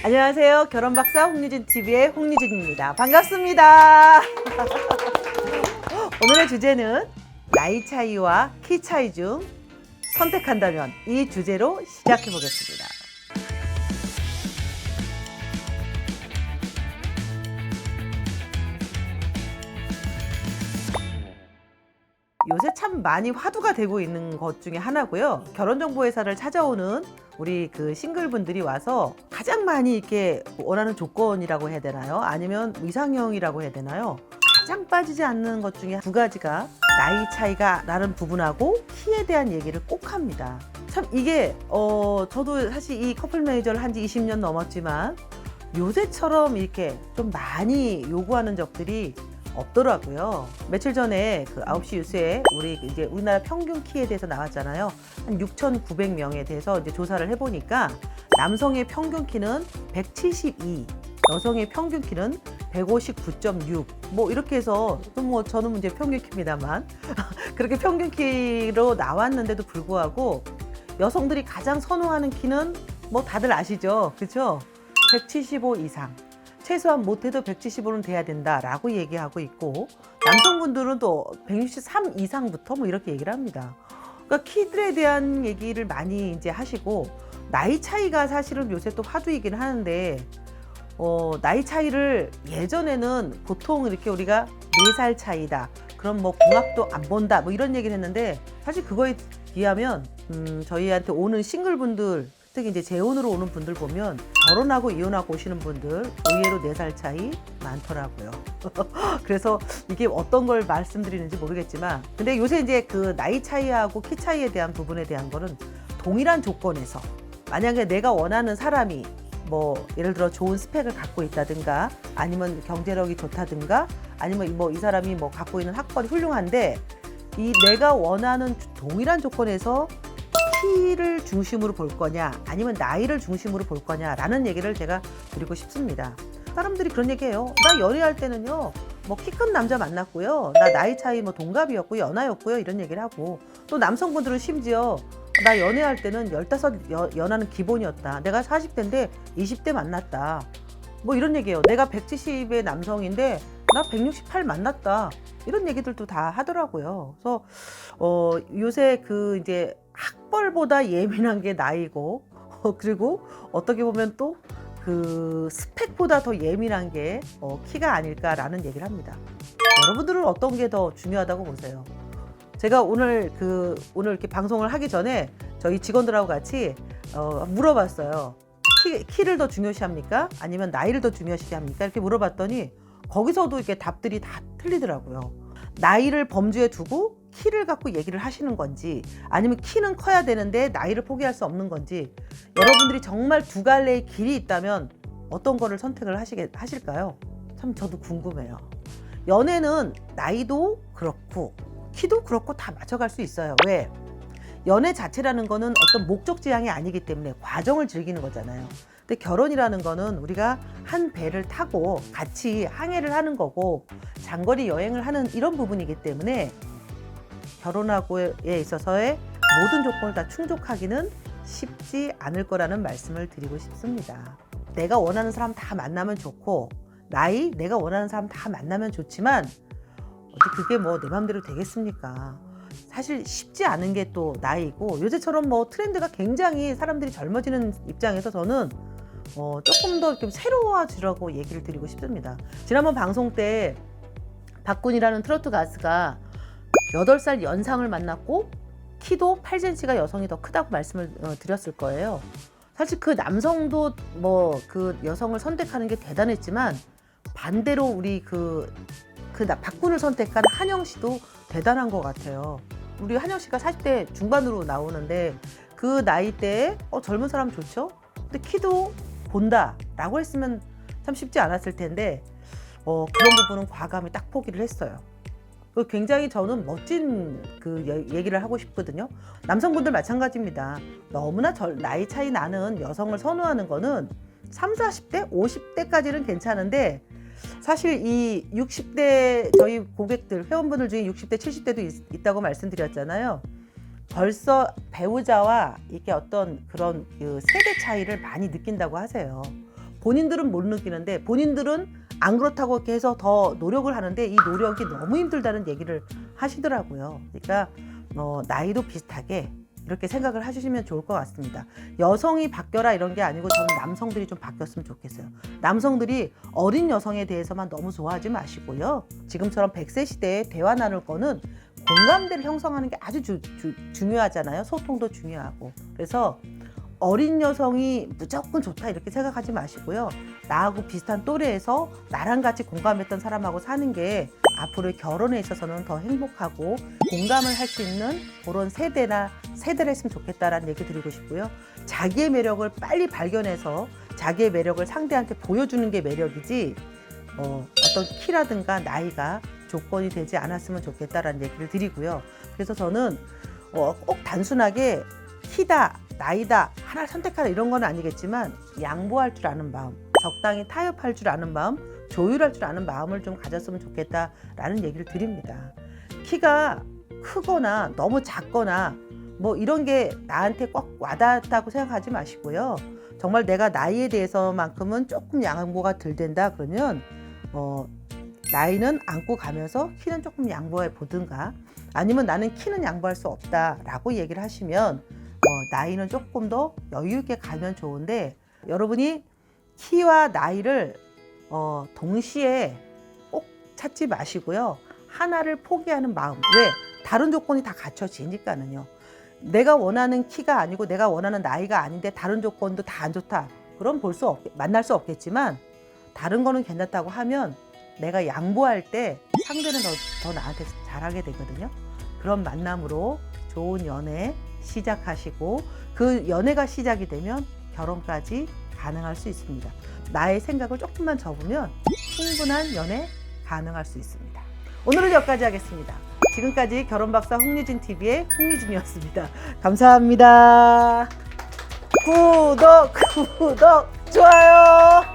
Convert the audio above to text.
안녕하세요. 결혼박사 홍유진 TV의 홍유진입니다. 반갑습니다. 오늘의 주제는 나이 차이와 키 차이 중 선택한다면, 이 주제로 시작해 보겠습니다. 요새 참 많이 화두가 되고 있는 것 중에 하나고요. 결혼정보회사를 찾아오는 우리 그 싱글분들이 와서 가장 많이 이렇게 원하는 조건이라고 해야 되나요? 아니면 이상형이라고 해야 되나요? 가장 빠지지 않는 것 중에 두 가지가 나이 차이가 나는 부분하고 키에 대한 얘기를 꼭 합니다. 참 이게 저도 사실 이 커플 매니저를 한 지 20년 넘었지만 요새처럼 이렇게 좀 많이 요구하는 적들이 없더라고요. 며칠 전에 그 9시 뉴스에 이제 우리나라 평균 키에 대해서 나왔잖아요. 한 6,900명에 대해서 이제 조사를 해보니까 남성의 평균 키는 172, 여성의 평균 키는 159.6. 뭐 이렇게 해서 뭐 저는 이제 평균 키입니다만 그렇게 평균 키로 나왔는데도 불구하고 여성들이 가장 선호하는 키는 뭐 다들 아시죠, 그렇죠? 175 이상. 최소한 못해도 175는 돼야 된다라고 얘기하고 있고, 남성분들은 또 163 이상부터 뭐 이렇게 얘기를 합니다. 그러니까 키들에 대한 얘기를 많이 이제 하시고, 나이 차이가 사실은 요새 또 화두이긴 하는데, 나이 차이를 예전에는 보통 이렇게 우리가 4살 차이다, 그럼 뭐 궁합도 안 본다, 뭐 이런 얘기를 했는데, 사실 그거에 비하면 저희한테 오는 싱글분들, 특히 이제 재혼으로 오는 분들 보면 결혼하고 이혼하고 오시는 분들 의외로 4살 차이 많더라고요. 그래서 이게 어떤 걸 말씀드리는지 모르겠지만, 근데 요새 이제 그 나이 차이하고 키 차이에 대한 부분에 대한 거는 동일한 조건에서, 만약에 내가 원하는 사람이 뭐 예를 들어 좋은 스펙을 갖고 있다든가, 아니면 경제력이 좋다든가, 아니면 뭐 이 사람이 뭐 갖고 있는 학벌이 훌륭한데, 이 내가 원하는 동일한 조건에서 키를 중심으로 볼 거냐, 아니면 나이를 중심으로 볼 거냐라는 얘기를 제가 드리고 싶습니다. 사람들이 그런 얘기해요. 나 연애할 때는요, 뭐 키 큰 남자 만났고요, 나 나이 차이 뭐 동갑이었고 연하였고요, 이런 얘기를 하고, 또 남성분들은 심지어 나 연애할 때는 15 연하는 기본이었다, 내가 40대인데 20대 만났다, 뭐 이런 얘기예요. 내가 170의 남성인데 나 168 만났다, 이런 얘기들도 다 하더라고요. 그래서 요새 그 이제 학벌보다 예민한 게 나이고, 그리고 어떻게 보면 또 그 스펙보다 더 예민한 게 키가 아닐까라는 얘기를 합니다. 여러분들은 어떤 게 더 중요하다고 보세요? 제가 오늘 이렇게 방송을 하기 전에 저희 직원들하고 같이 물어봤어요. 키를 더 중요시합니까? 아니면 나이를 더 중요시합니까? 이렇게 물어봤더니 거기서도 이렇게 답들이 다 틀리더라고요. 나이를 범주에 두고 키를 갖고 얘기를 하시는 건지, 아니면 키는 커야 되는데 나이를 포기할 수 없는 건지, 여러분들이 정말 두 갈래의 길이 있다면 어떤 거를 선택을 하실까요? 참 저도 궁금해요. 연애는 나이도 그렇고 키도 그렇고 다 맞춰갈 수 있어요. 왜? 연애 자체라는 거는 어떤 목적 지향이 아니기 때문에 과정을 즐기는 거잖아요. 근데 결혼이라는 거는 우리가 한 배를 타고 같이 항해를 하는 거고, 장거리 여행을 하는 이런 부분이기 때문에 결혼하고에 있어서의 모든 조건을 다 충족하기는 쉽지 않을 거라는 말씀을 드리고 싶습니다. 내가 원하는 사람 다 만나면 좋고, 나이 내가 원하는 사람 다 만나면 좋지만, 그게 뭐 내 맘대로 되겠습니까? 사실 쉽지 않은 게 또 나이고, 요새처럼 뭐 트렌드가 굉장히 사람들이 젊어지는 입장에서 저는 조금 더 좀 새로워지라고 얘기를 드리고 싶습니다. 지난번 방송 때 박군이라는 트로트 가수가 8살 연상을 만났고 키도 8cm가 여성이 더 크다고 말씀을 드렸을 거예요. 사실 그 남성도 뭐 그 여성을 선택하는 게 대단했지만, 반대로 우리 박군을 선택한 한영 씨도 대단한 것 같아요. 우리 한영 씨가 40대 중반으로 나오는데 그 나이대에 젊은 사람 좋죠? 근데 키도 본다라고 했으면 참 쉽지 않았을 텐데 그런 부분은 과감히 딱 포기를 했어요. 굉장히 저는 멋진 얘기를 하고 싶거든요. 남성분들 마찬가지입니다. 너무나 나이 차이 나는 여성을 선호하는 거는 30, 40대, 50대까지는 괜찮은데, 사실 이 60대 저희 고객들, 회원분들 중에 60대, 70대도 있다고 말씀드렸잖아요. 벌써 배우자와 이렇게 어떤 그런 세대 차이를 많이 느낀다고 하세요. 본인들은 못 느끼는데 본인들은 안 그렇다고 이렇게 해서 더 노력을 하는데 이 노력이 너무 힘들다는 얘기를 하시더라고요. 그러니까 나이도 비슷하게 이렇게 생각을 하시면 좋을 것 같습니다. 여성이 바뀌어라 이런 게 아니고 저는 남성들이 좀 바뀌었으면 좋겠어요. 남성들이 어린 여성에 대해서만 너무 좋아하지 마시고요. 지금처럼 100세 시대에 대화 나눌 거는 공감대를 형성하는 게 아주 중요하잖아요. 소통도 중요하고. 그래서 어린 여성이 무조건 좋다 이렇게 생각하지 마시고요. 나하고 비슷한 또래에서 나랑 같이 공감했던 사람하고 사는 게 앞으로의 결혼에 있어서는 더 행복하고 공감을 할 수 있는 그런 세대를 했으면 좋겠다라는 얘기 드리고 싶고요. 자기의 매력을 빨리 발견해서 자기의 매력을 상대한테 보여주는 게 매력이지 어떤 키라든가 나이가 조건이 되지 않았으면 좋겠다라는 얘기를 드리고요. 그래서 저는 꼭 단순하게 키다, 나이다, 하나를 선택하라 이런 건 아니겠지만 양보할 줄 아는 마음, 적당히 타협할 줄 아는 마음, 조율할 줄 아는 마음을 좀 가졌으면 좋겠다라는 얘기를 드립니다. 키가 크거나 너무 작거나 뭐 이런 게 나한테 꼭 와닿았다고 생각하지 마시고요. 정말 내가 나이에 대해서만큼은 조금 양보가 덜 된다 그러면 나이는 안고 가면서 키는 조금 양보해 보든가 아니면 나는 키는 양보할 수 없다라고 얘기를 하시면 나이는 조금 더 여유 있게 가면 좋은데 여러분이 키와 나이를 동시에 꼭 찾지 마시고요. 하나를 포기하는 마음. 왜? 다른 조건이 다 갖춰지니까는요. 내가 원하는 키가 아니고 내가 원하는 나이가 아닌데 다른 조건도 다 안 좋다. 그럼 만날 수 없겠지만 다른 거는 괜찮다고 하면 내가 양보할 때 상대는 더 나한테 잘하게 되거든요. 그런 만남으로 좋은 연애 시작하시고 그 연애가 시작이 되면 결혼까지 가능할 수 있습니다. 나의 생각을 조금만 접으면 충분한 연애 가능할 수 있습니다. 오늘은 여기까지 하겠습니다. 지금까지 결혼박사 홍유진 TV의 홍유진이었습니다. 감사합니다. 구독, 좋아요.